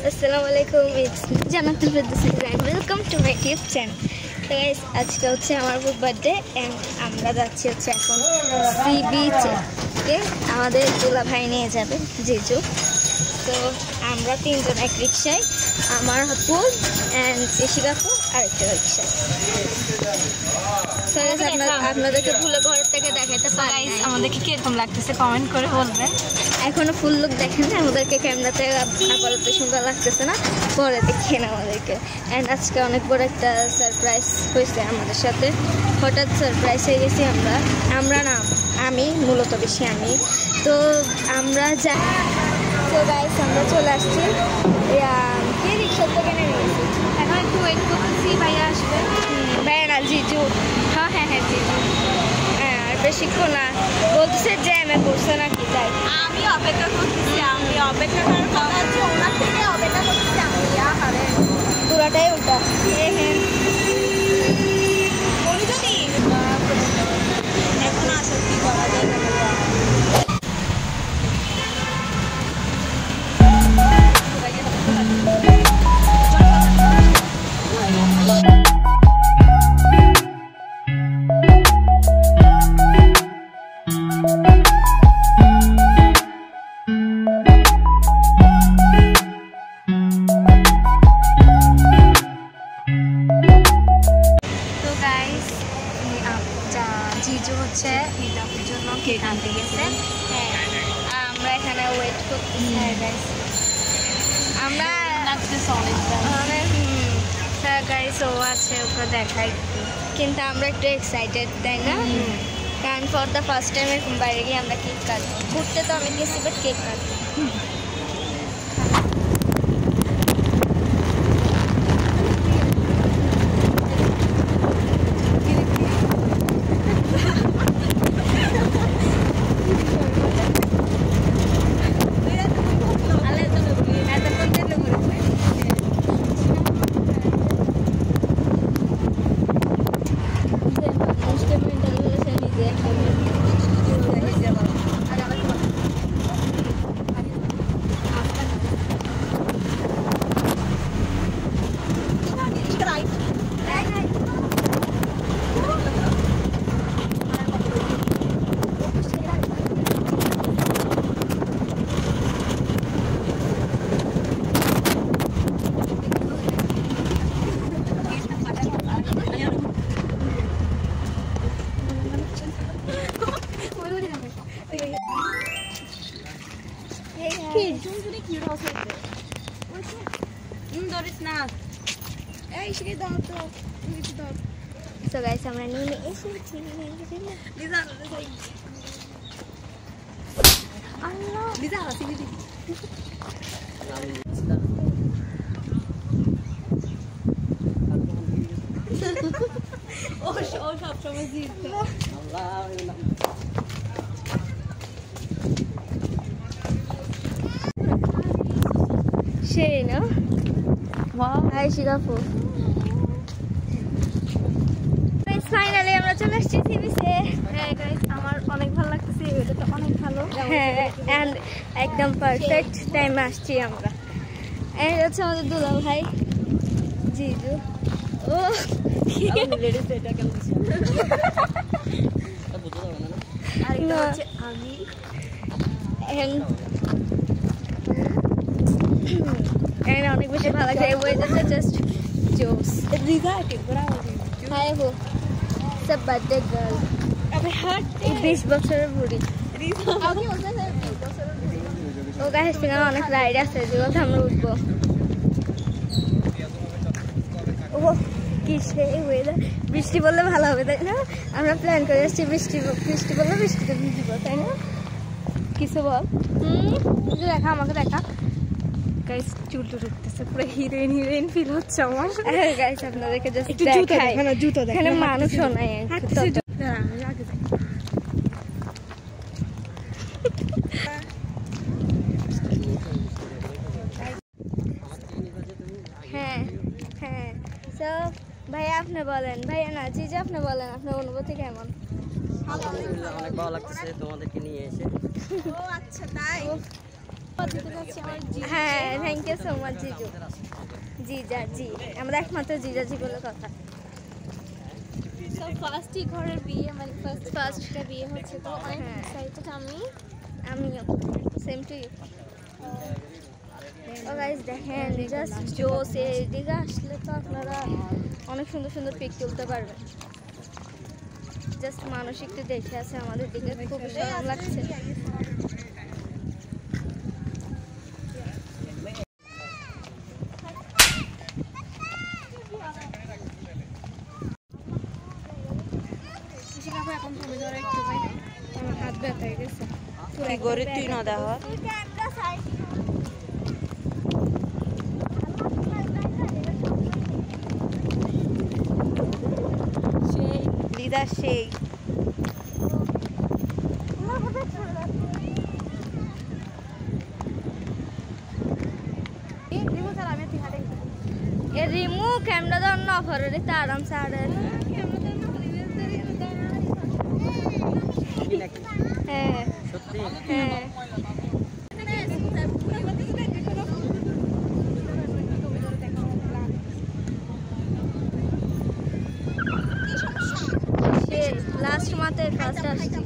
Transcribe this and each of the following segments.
Assalamualaikum, it's Janatul Firdausi and welcome to my YouTube channel. So guys, আজকে হচ্ছে আমার birthday and আমরা যাচ্ছি হচ্ছে এখন সি বিচে। ওকে, আমাদের দুলা ভাই নিয়ে যাবে জিজু। তো আমরা তিনজন এক রিকশায়, আমার হাপুর এন্ড ইশিকাপু আরেকটা রিকশায়। সো গাইস, আপনাদেরকে ভুলে ঘরের থেকে দেখাতে পারি। আমাদেরকে কিরকম লাগতেছে কমেন্ট করে বলবেন। এখনো ফুল লুক দেখেন না, আমাদেরকে ক্যামেরাতে আপাতত সুন্দর লাগতেছে না, পরে দেখেন আমাদেরকে। অ্যান্ড আজকে অনেক বড় একটা সারপ্রাইজ হয়েছে আমাদের সাথে, হঠাৎ সারপ্রাইজ হয়ে গেছি আমরা না, আমি মূলত বেশি আমি। তো আমরা তো গাইস আমরা চলে আসছি, কি রিক্সা থেকে নেমে গেছি। এখন একটু ওয়েট করতেছি, ভাইয়া আসবে। ভাইয়া না, জিজু। হ্যাঁ জিজু। হ্যাঁ, আর বেশিক্ষণ না, বলতেছে জ্যামে পড়ছে নাকি, তাই আমি অপেক্ষা করতেছি, ওনার থেকে অপেক্ষা করতেছি আমি। পুরাটাই ওটা। এখন আসলে কি করা যায়। জিজু হচ্ছে মিটাপের জন্য কেক আনতে গেছে। হ্যাঁ, আমরা এখানে ওয়েট করতেছি। হ্যাঁ গাইস, আমরা লাগতেছে অনেকটা। হ্যাঁ গাইস, ও আছে, ওকে দেখাই, কিন্তু আমরা একটু এক্সাইটেড, তাই না? কারণ ফর দ্য ফার্স্ট টাইম এরকম বাইরে গিয়ে আমরা কেক কাটবো। ঘুরতে তো আমি গেছি, বাট কেক কাটবো। So guys, আমরা নেমে এসেছি। ও সবসময় জিতবে। সেই না, হাই শিকাপু। ফাইনালি আমরা চলে আসছি সি বিচে। হ্যাঁ গাইস, আমার অনেক ভালো লাগতেছে, ওয়েদারটা অনেক ভালো। হ্যাঁ, এন্ড একদম পারফেক্ট টাইমে আসছি আমরা। এই হচ্ছে আমাদের দুলা ভাই জিজু। ও আরেকটা হচ্ছে আমি। অনেক বেশি ভালো লাগছে, এই ওয়েদারটা জাস্ট জোস। হাই হো সব বার্থডে গার্ল, 20 বছরের বুড়ি। ও গাইস, এখানে অনেক রাইড আছে, যেগুলোতে আমরা উঠবো। ও কি সেই ওয়েদার, বৃষ্টি বললে ভালো হবে, তাই না? আমরা প্ল্যান করে আসছি, বৃষ্টি বললে বৃষ্টিতে ভিজব, তাই না? কিছু বল। দেখা, আমাকে দেখা। গাইস, চুলটা উঠতেছে, পুরো হিরোইন ফিল হচ্ছে আমার। গাইস, আপনাদেরকে জাস্ট দেখাই, এখানে মানুষও নাই। হ্যাঁ হ্যাঁ, সব ভাইয়া আপনি বলেন, ভাইয়া না জিজু আপনি বলেন, আপনার অনুভূতি কেমন? আলহামদুলিল্লাহ, অনেক ভালো লাগতেছে তোমাদেরকে নিয়ে এসে। ও আচ্ছা, তাই হ্যাঁ, থ্যাংক ইউ সো মাচ জিজু। জি আমাদের একমাত্র জিজাজি বলে কথা। ফার্স্টই ঘরের বিয়ে, মানে ফার্স্টটা বিয়ে হচ্ছে, তো অনেক এক্সাইটেড আমিও সেম টু ইউ। ও গাইস দেখেন, জাস্ট জোস। এদিকে আসলে তো আপনারা অনেক সুন্দর সুন্দর পিক তুলতে পারবেন। জাস্ট মানুষ একটু দেখে আছে আমাদের দিকে, খুব ভালো লাগছে। আমার হাত ব্যথা হয়ে গেছে। গড়ে তুই না দেওয়া সেই লিদা সেই রিমু ক্যামেরা দাও না অফার রে আরাম সে আড়ে হ্যাঁ সত্যি হ্যাঁ লাস্ট মাসে ফার্স্ট আসছে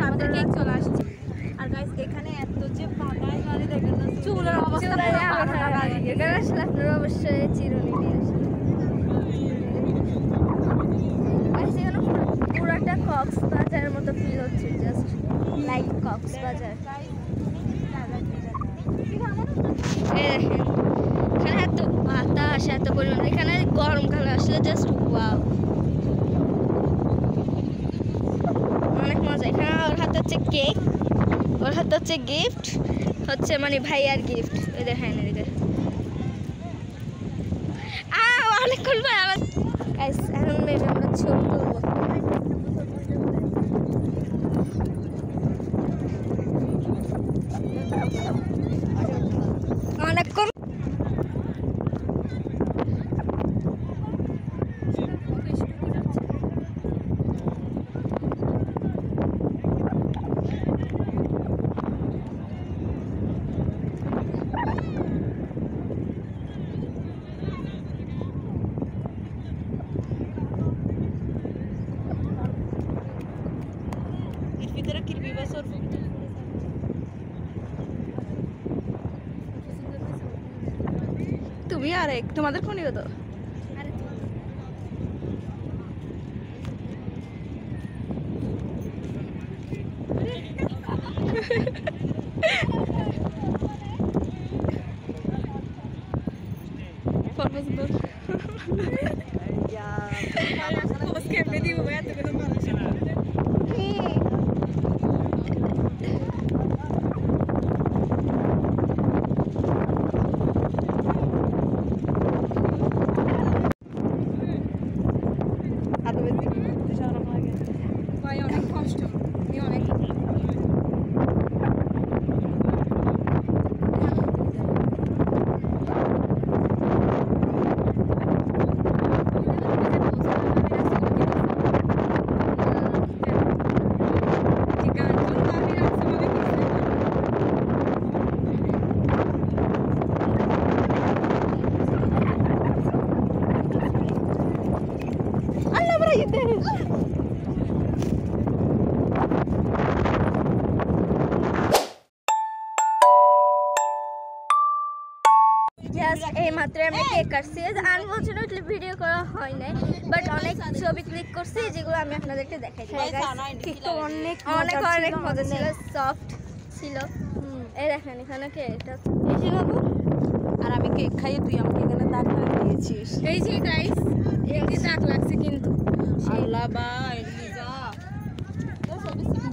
আমাদের কেক চলে আসছে। আর গাইস এখানে এত যে বানায় মানে দেখেন না, চুলের অবস্থা এখানে আসলে আপনারা অবশ্যই চিরুনি নিয়ে আসবেন। পুরোটা কক্সবাজারের মতো ফিল হচ্ছে, জাস্ট লাইক কক্সবাজার। এখানে এত বাতাস, এত পরিমাণ। এখানে গরমকালে আসলে জাস্ট ওয়াও, অনেক মজা। এখানে ওর হাতে হচ্ছে কেক, ওর হাতে হচ্ছে গিফট, হচ্ছে মানে ভাইয়ার গিফট। ওই দেখেন এদিকে অনেকক্ষণ পর আবার এখন মেবি আমরা ছবি তুলবো। অনেকক্ষণ ভিতরে কিরবি বছর তুমি আরেক তোমাদের কোনই হতো অনেক কষ্ট, অনেক এই মাত্র আমি কেক কাটছি। আনফরচুনেটলি ভিডিও করা হয় নাই, বাট অনেক ছবি ক্লিক করছি যেগুলো আমি আপনাদেরকে দেখাই। কেকটা অনেক অনেক অনেক মজা ছিল, সফট ছিল। এই দেখেন এখানে কেকটা এসে বাবু, আর আমি কেক খাইয়ে তুই আমাকে এখানে দাগ লাগিয়ে দিয়েছিস। এই যে গাইস এই দাগ লাগছে, কিন্তু আল্লাহ বাই লিজা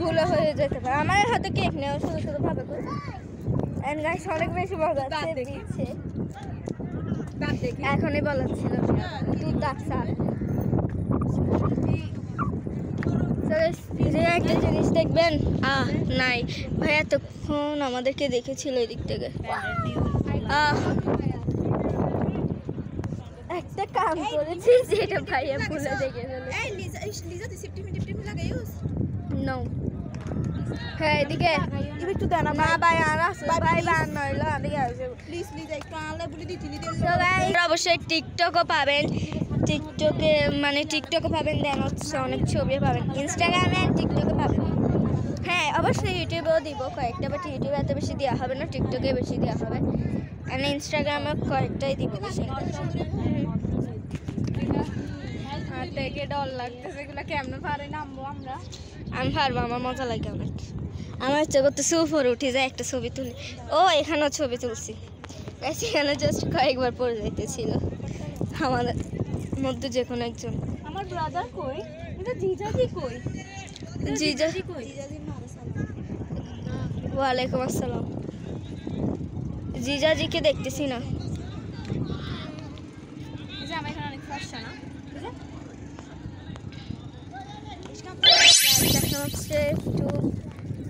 ভুল হয়ে যেতে পারে। আমার হাতে কেক নেওয়া শুধু শুধু ভাবে করে। এন্ড গাইস অনেক বেশি মজা দিচ্ছে। এখনই বলা ছিল দুধ ডাকছা। একটা জিনিস দেখবেন, নাই ভাই এতক্ষণ আমাদেরকে দেখেছিল এদিক থেকে। একটা কাম করেছি যেটা ভাইয়া ভুলে দেখে ফেলেছে। এই লিজা তুই টিপটিপি লাগাইউস নো হ্যাঁ এদিকে একটু দেন না ভাই আর আছে ভাই বান নইলো এদিকে আসো প্লিজ লিজা একটু আনলে বলে দিতিনি দেন সো গাইস অবশ্যই টিকটকও পাবেন টিকটকে মানে টিকটকে পাবেন দেন হচ্ছে অনেক ছবি পাবেন ইনস্টাগ্রামে আর টিকটকে পাবেন হ্যাঁ অবশ্যই ইউটিউবেও দিব কয়েকটা বাট ইউটিউবে এত বেশি দেওয়া হবে না টিকটকে বেশি দেওয়া হবে আর ইনস্টাগ্রামে কয়েকটাই দিব বেশি আর থেকে ডর লাগতেছে এগুলা কেমনে পারে নামবো আমরা আমি পারবো আমার মজা লাগে অনেক আমার ইচ্ছে করতেছে উপরে উঠে যায় একটা ছবি তুলি ও এখানেও ছবি তুলছি এখানে জাস্ট কয়েকবার পড়ে যাইতেছিল আমাদের মধ্যে যে কোনো একজন আমার ব্রাদার কই এটা জিজাজি কই জিজাজি কই ওয়ালাইকুম আসসালাম জিজাজিকে দেখতেছি না এই যে আমার এখানে অনেক ফর্সা না দেখা হচ্ছে একটু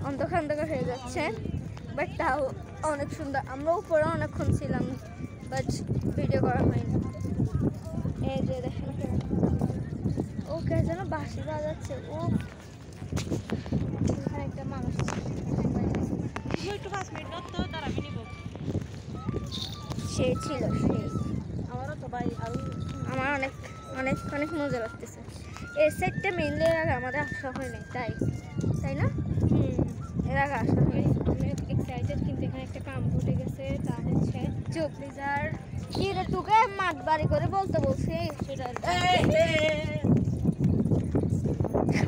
অন্ধকার অন্ধকার হয়ে যাচ্ছে বাট তাও অনেক সুন্দর আমরা উপরে অনেকক্ষণ ছিলাম বাট ভিডিও করা হয়নি এই যে দেখেন ও কে যেন বাঁশি বাজাচ্ছে ও এখানে একটা মানুষ একটু 5 মিনিট তো তার আমি নিব সে ছিল সেই আমারও তো ভাই আর আমার অনেক অনেক অনেক মজা লাগতেছে এই সেটটা মেনলি এর আগে আমাদের আসা হয়নি তাই তাই না এর আগে আসা হয়নি আমি এক্সাইটেড কিন্তু এখানে একটা কাম ঘটে গেছে তা হচ্ছে চুপ প্লিজার কি রে তোকে মাঠ বাড়ি করে বলতে বলছি সেটা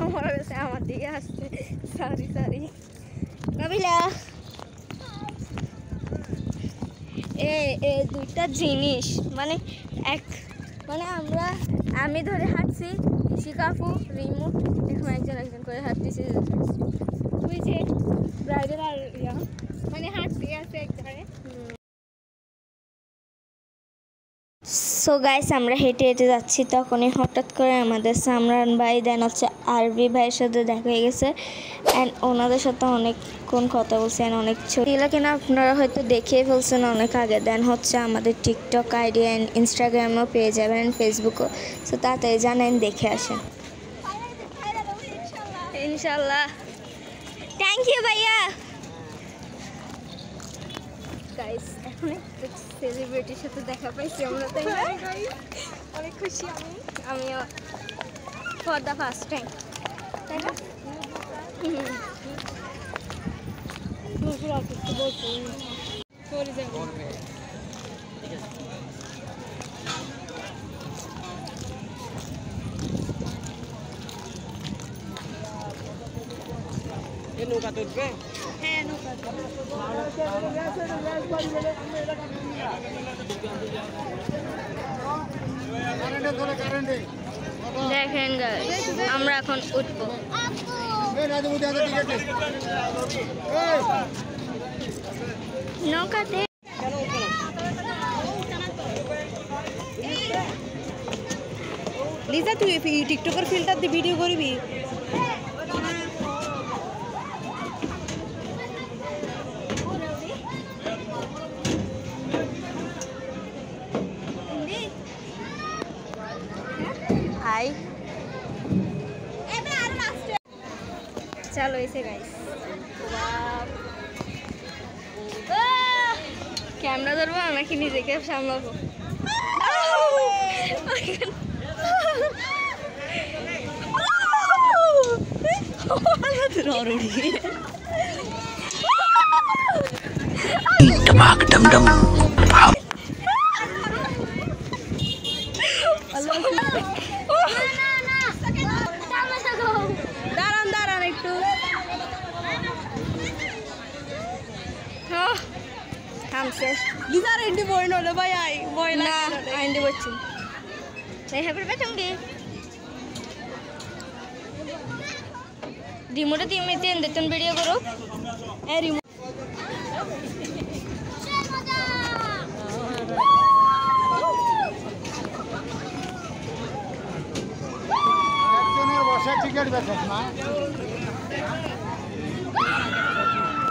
আমার কাছে আমার দিকে আসছে সরি নবিলা এ দুইটা জিনিস মানে এক মানে আমি ধরে হাঁটছি শিকাফু রিমু এখন একজন করে হাঁটতেছি তুই যে ব্রাইডাল আর ইয়া মানে হাঁটতে আছে একবারে সো গাইস আমরা হেঁটে হেঁটে যাচ্ছি তখনই হঠাৎ করে আমাদের সামরান ভাই দেন হচ্ছে আরবি ভাইয়ের সাথে দেখা হয়ে গেছে অ্যান্ড ওনাদের সাথে অনেকক্ষণ কথা বলছে অ্যান্ড অনেক ছবি এগুলো কিনা আপনারা হয়তো দেখেই ফেলছেন অনেক আগে দেন হচ্ছে আমাদের টিকটক আইডি অ্যান্ড ইনস্টাগ্রামও পেয়ে যাবেন ফেসবুকও সো তাড়াতাড়ি জানেন দেখে আসেন ইনশাল্লাহ থ্যাংক ইউ ভাইয়া গাইস এখন একটা সেলিব্রিটির সাথে দেখা পাইছি আমরা তাই না অনেক খুশি আমিও ফর দ্য ফার্স্ট টাইম তাই না নজর আপনি বলতে চলে যাবে এই নৌকা তুলবে হ্যাঁ নৌকা দেখেন গাইস আমরা এখন উঠবো নৌকাতে লিজা তুই টিকটকের ফিল্টার দিয়ে ভিডিও করবি হাই চলো এসে গাইস ক্যামেরা ধরবো নাকি নিজেকে সামলাবো टमाक डम डम দাঁড়ান একটু থামছে লিজার এন্ডি বই নলে ভাই আই বই না আইন্দি বলছি তাই হবে বেতঙ্গি রিমোটে তিমিতে এন্দেতন ভিডিও করো এ রিমোট বসে টিকিট বেচছ না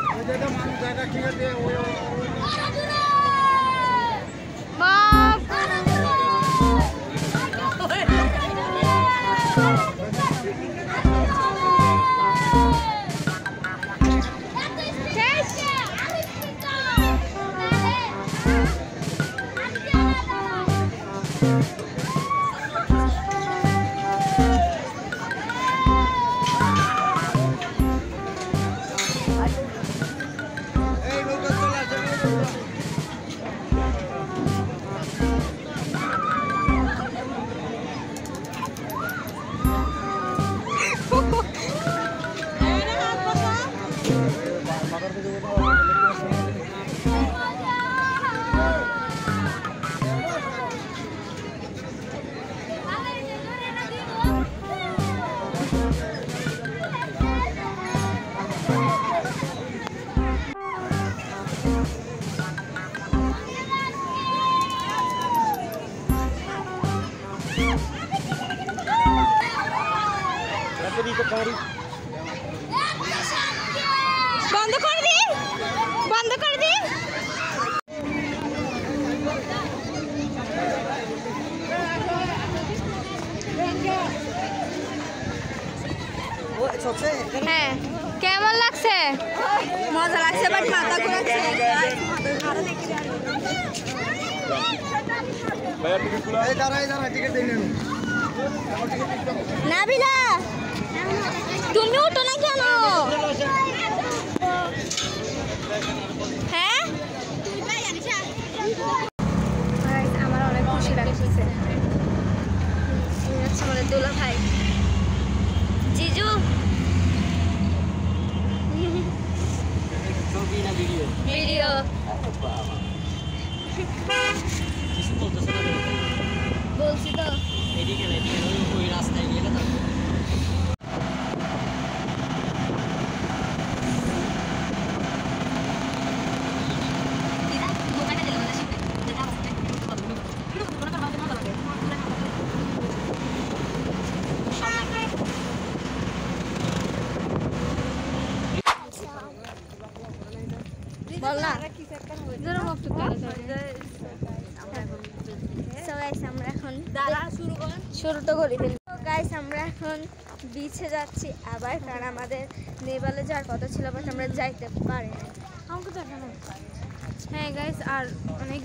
ওই যে মানুষ জায়গা টিকিট দিয়ে ওই বাপ বন্ধ করে দি, বন্ধ করে দি। হ্যাঁ, কেমন লাগছে? মজা লাগছে, বাট মাথা ঘুরাচ্ছে। নাবিলা, তুমি উঠো না কেন? হ্যাঁ, আমার অনেক খুশি লাগছে। আমাদের দোলা ভাই জিজু ভিডিও বলছি তো। রাস্তায় গেলে বল না। আমরা এখন শুরুটা করি। গাইস আমরা এখন বিচে যাচ্ছি আবার, কারণ আমাদের নেপালে যাওয়ার কথা ছিল, বাট আমরা যাইতে পারি না। আমাকে দেখানো। হ্যাঁ গাইস, আর অনেক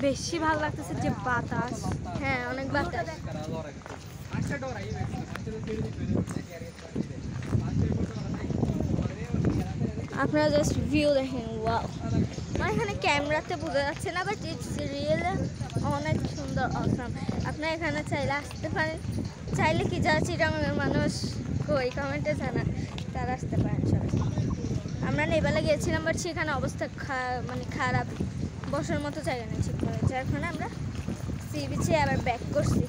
বেশি ভালো লাগতেছে যে বাতাস। হ্যাঁ, অনেক বাতাস। আপনারা জাস্ট ভিউ দেখেন, ওয়াও। আমার এখানে ক্যামেরাতে বোঝা যাচ্ছে না, বাট ইটস রিয়েল অনেক সুন্দর, অসাম। আপনারা এখানে চাইলে আসতে পারেন। চাইলে কি যা চিটাগাংয়ের মানুষ কই কমেন্টে জানান, তারা আসতে পারেন সবাই। আমরা নেপালে গিয়েছিলাম, বাট সেখানে অবস্থা মানে খারাপ, বসার মতো জায়গা নেই ঠিক করে, যার কারণে আমরা সি বিচে আবার ব্যাক করছি।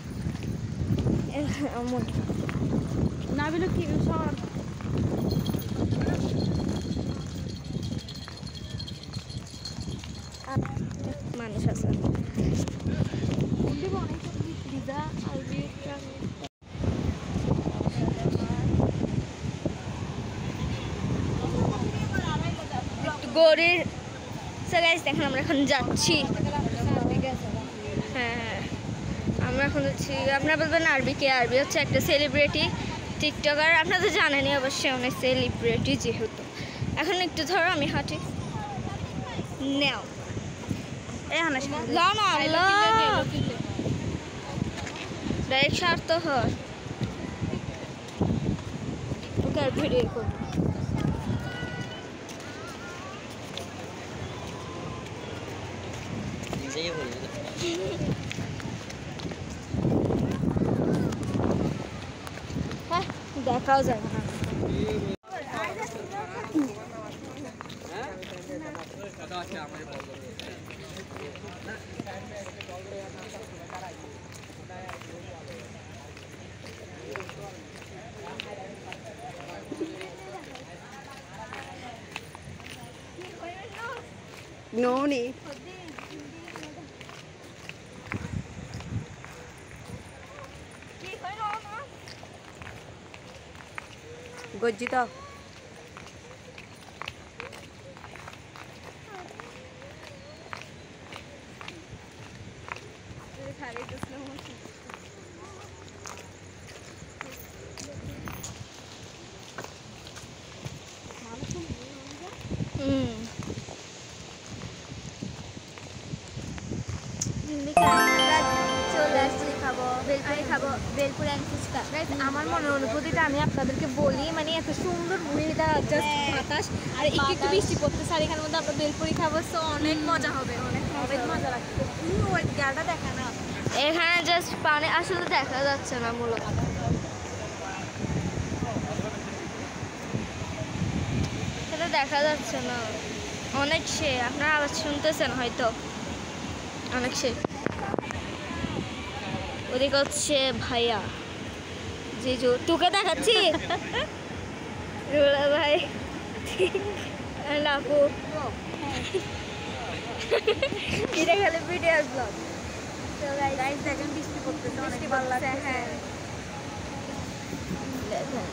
নাবিল কি সব মানুষ আছে। গরির দেখেন আমরা এখন যাচ্ছি। হ্যাঁ, আমরা এখন যাচ্ছি। আপনারা বলবেন আরবি কে? আরবি হচ্ছে একটা সেলিব্রিটি টিকটকার, আপনারা তো জানেনই অবশ্যই, অনেক সেলিব্রিটি যেহেতু। এখন একটু ধরো আমি হাঁটি, নেও ডাইরেক্ট স্বার্থ হয় ওকে আর ভিডিও করবো। হ্যাঁ, দেখাও যায় না। নৌনি গজ্জিত চলে আসছি, খাবো বেলপুরি, খাবো বেলপুরি অ্যান্ড ফুচকা। আমার মনের অনুভূতিটা আমি আপনাদেরকে বলি, মানে এত সুন্দর ওয়েদার, জাস্ট বাতাস, আর একটু একটু বৃষ্টি পড়তেছে, আর এখানের মধ্যে আমরা বেলপুরি খাবো, তো অনেক মজা হবে, অনেক মজা লাগছে। ওই জায়গাটা দেখা না, এখানে জাস্ট পানি আসলে দেখা যাচ্ছে না মূলত, সেটা দেখা যাচ্ছে না। অনেক সে, আপনারা আওয়াজ শুনতেছেন হয়তো, অনেক সে। ওদিকে হচ্ছে ভাইয়া জিজু, তোকে দেখাচ্ছি রুলা ভাই লাপু, এটা গেলে ভিডিও ব্লগ। তো গাইস দেখেন বৃষ্টি পড়তেছে, অনেক ভালো লাগছে। হ্যাঁ দেখেন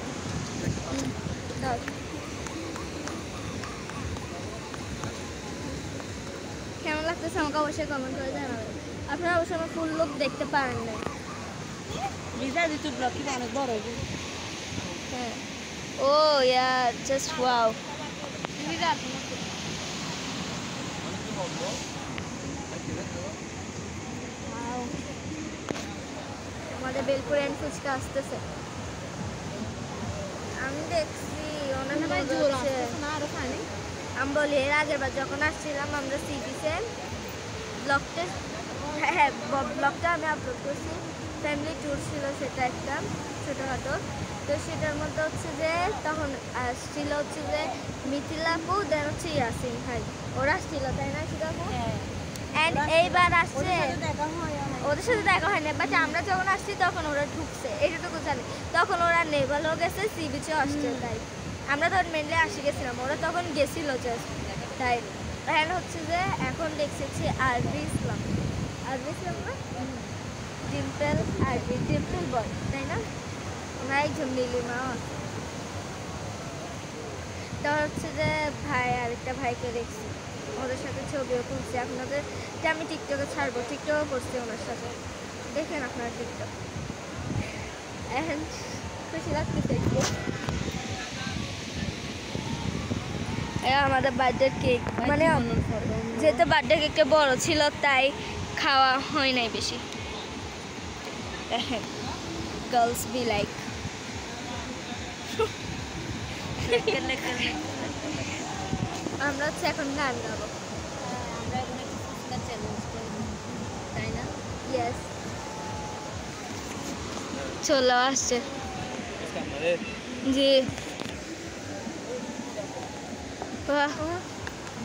কেমন লাগতেছে আমাকে অবশ্যই কমেন্ট করে জানাবেন। আপনারা অবশ্যই আমার ফুল লুক দেখতে পারেন না। লিজা ঋতু ব্লগ কি অনেক বড় হবে। হ্যাঁ ও ইয়ার জাস্ট ওয়াও। আমাদের বেলপুর এন্ড ফুচকা আসতেছে। আমি দেখছি অনেক জোর আছে না আরো খানি আমি বলি এর আগের বার যখন আসছিলাম আমরা সি বিচে ব্লগটা হ্যাঁ ব্লগটা আমি আপলোড করছি। ফ্যামিলি ট্যুর ছিল সেটা একটা ছোটোখাটো। তো সেটার মধ্যে হচ্ছে যে তখন আসছিল হচ্ছে যে মিথিলাপু দেন হচ্ছে ইয়াসিন ভাই ওরা আসছিল তাই না সেটা অ্যান্ড এইবার আসছে ওদের সাথে দেখা হয়নি বাট আমরা যখন আসছি তখন ওরা ঢুকছে এইটুকু জানি। তখন ওরা নেভালও গেছে সি বিচে আসছে তাই আমরা তখন মেনলি আসি গেছিলাম ওরা তখন গেছিল জাস্ট তাই। অ্যান্ড হচ্ছে যে এখন দেখছি আরবি ইসলাম না ডিম্পল আরবি ডিম্পল বয় তাই না ওনার একজন নীলিমা তো হচ্ছে যে ভাই আরেকটা ভাইকে দেখছি ওদের সাথে ছবিও তুলছি আপনাদের আমি টিকটকে ছাড়বো টিকটকও করছি ওনার সাথে দেখেন আপনার টিকটক। এখন খুশি লাগতেছে একটু। আমাদের বার্থডে কেক মানে যেহেতু বার্থডে কেকটা বড় ছিল তাই খাওয়া হয় নাই বেশি। গার্লস বি লাইক আমরা হচ্ছে এখন গান গাবো আমরা এখন একটু ফুচকা চ্যালেঞ্জ করব তাই না? ইয়েস চলে আসছে জি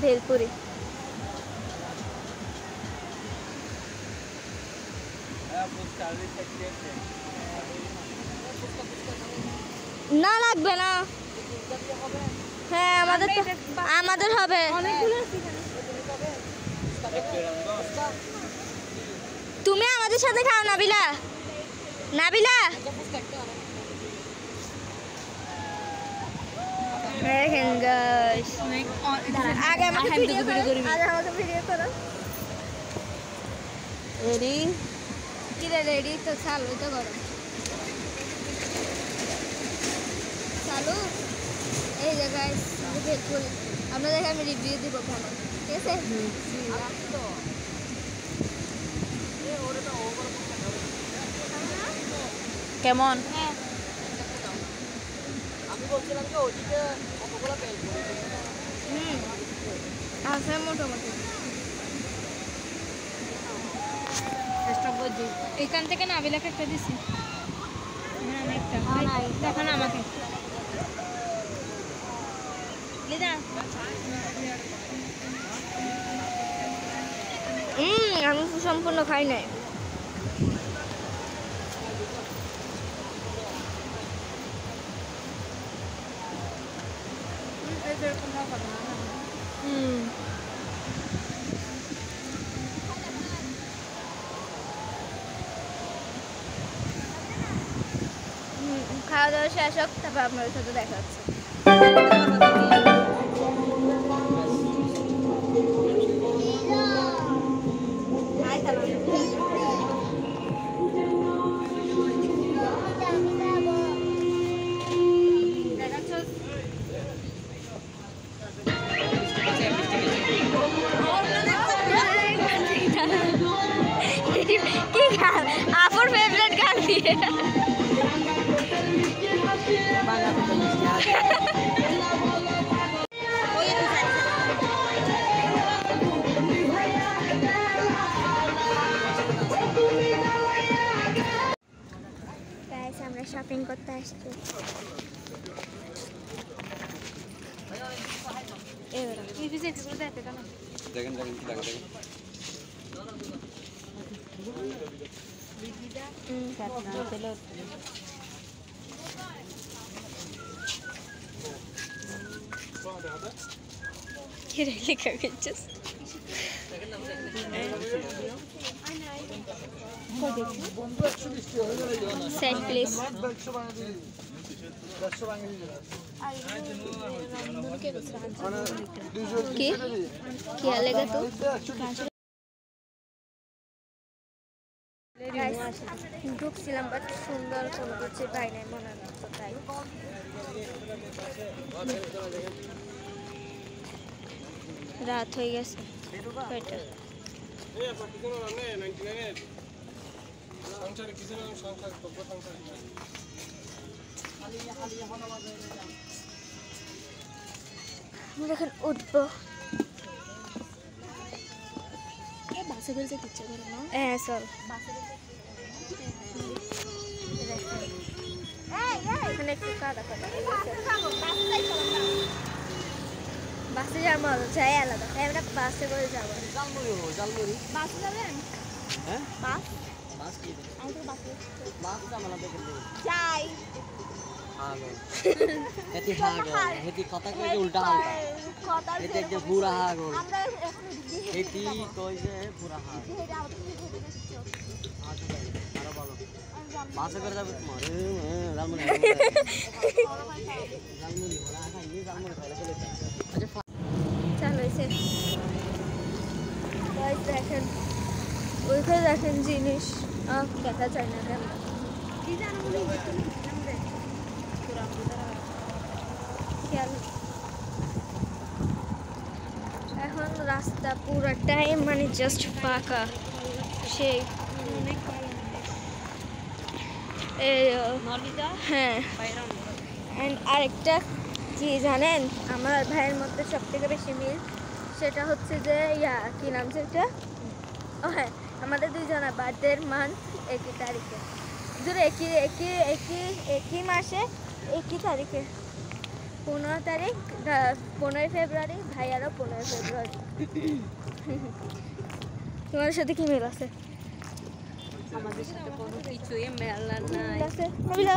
ভেলপুরি না লাগবে না হ্যাঁ আমাদের হবে তুমি আমাদের সাথে খাও নাবিলা দেখেন গাইস আগে আমাকে ভিডিও করো রেডি কিরে রেডি তো চালু তো করো চালু এই যে গাইস আপনাদের আমি রিভিউ দিব কেমন ঠিক আছে কেমন? আমি বলছিলাম যে ওইদিকে কতগুলো বেল আছে মোটামুটি এখান থেকে নাবিলাকে একটা দিছি তখন আমাকে আমি সম্পূর্ণ খাই নাই খাওয়া দাওয়া শেষ হোক তারপর আপনাদের সাথে দেখা হচ্ছে কি গান আপুর ফেভারিট গান দিয়ে আমরা শপিং করতে আসছি দেখেন কি লাগে দেখেন Set please. কি কি লেগে তো ঢুকছিলাম বাট সুন্দর কোনো কিছু পাই নাই মনে হচ্ছে তাই রাত হয়ে গেছে কয়টা দেখেন উঠবো বাসে করে যেতে ইচ্ছে করে না হ্যাঁ চল এখানে একটু কাদা কাদা বাসে যাওয়ার মজা চাই আলাদা তাই আমরা বাসে করে যাবো বাসে যাবেন হ্যাঁ বাস বাস কি আমি তো বাসে বাস জামালা দেখে যাই হেতি হাগল হেতি কথা কই উল্টা হালটা কথা হেতি একদে পুরা হাগল আমরা এখন হেতি কই যে পুরা হাগ আরো ভালো বাসে করে যাবে তোমার জালমুড়ি জালমুড়ি ওরা খাইনি জালমুড়ি খাইলে চলে আচ্ছা চালু হয়েছে দেখেন ওইখানে দেখেন জিনিস দেখা যায় না কেন কি জানো বলি খেয়াল এখন রাস্তা পুরোটাই মানে জাস্ট ফাঁকা সেই হ্যাঁ অ্যান্ড আরেকটা কি জানেন আমার ভাইয়ের মধ্যে সব থেকে বেশি মিল সেটা হচ্ছে যে কি নাম সেটা ও হ্যাঁ আমাদের দুইজনের বার্থডের মান্থ একই তারিখে দুটো একই মাসে একই তারিখে 15 তারিখ 15 ফেব্রুয়ারি ভাইয়ারও 15 ফেব্রুয়ারি তোমার সাথে কি মিল আছে আমাদের সাথে কোনো কিছুই মেলা নাই আছে নবিলা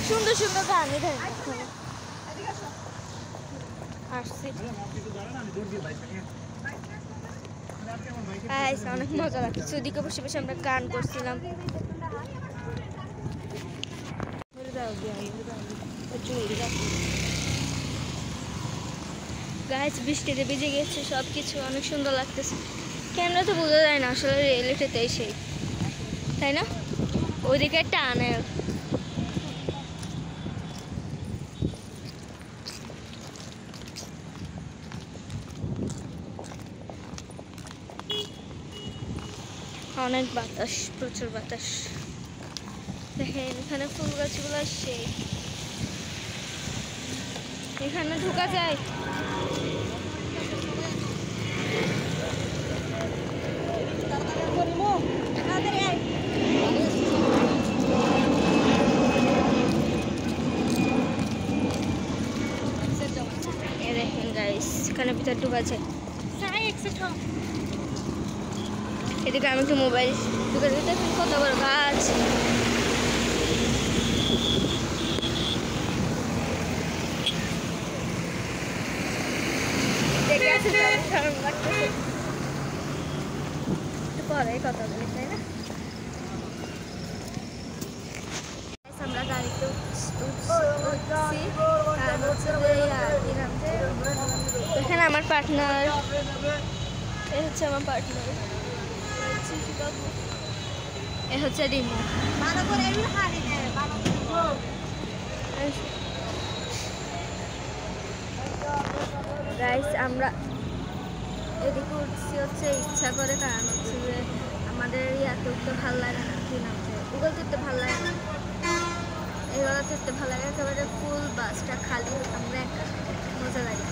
সুন্দর সুন্দর গানই দেয় আসছি অনেক মজা লাগছে ওদিকে বসে বসে আমরা গান করছিলাম গাছ বৃষ্টিতে ভিজে গেছে সব কিছু অনেক সুন্দর লাগতেছে ক্যামেরা তো বোঝা যায় না আসলে রিয়েলিটিতেই সেই তাই না ওইদিকে একটা আনে অনেক বাতাস প্রচুর বাতাস দেখেন এখানে ফুল গাছগুলো সেই এখানে ঢোকা যায় দেখেন গাইস এখানে ভিতর ঢোকা যায় এদিকে আমি একটু মোবাইল ঢুকে দিতে কত বড় গাছ পরে কথা বলি তাই না আমরা গাড়িতে এখানে আমার পার্টনার এ হচ্ছে আমার পার্টনার এ হচ্ছে রিমু গাইস আমরা এদিকে উঠছি হচ্ছে ইচ্ছা করে কারণ হচ্ছে যে আমাদের ইয়াতে উঠতে ভালো লাগে না কি নাম গুগল তুলতে ভালো লাগে না এগুলো তুলতে ভালো লাগে একেবারে ফুল বাসটা খালি আমরা একা মজা লাগে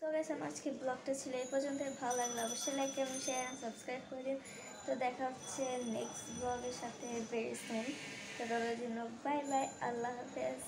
তো গাইস আমার আজকের ব্লগটা ছিল এই পর্যন্ত ভালো লাগলে অবশ্যই লাইক এবং শেয়ার এবং সাবস্ক্রাইব করে দিন তো দেখা হচ্ছে নেক্সট ব্লগের সাথে ভেরি সুন তো তাদের জন্য বাই বাই আল্লাহ হাফেজ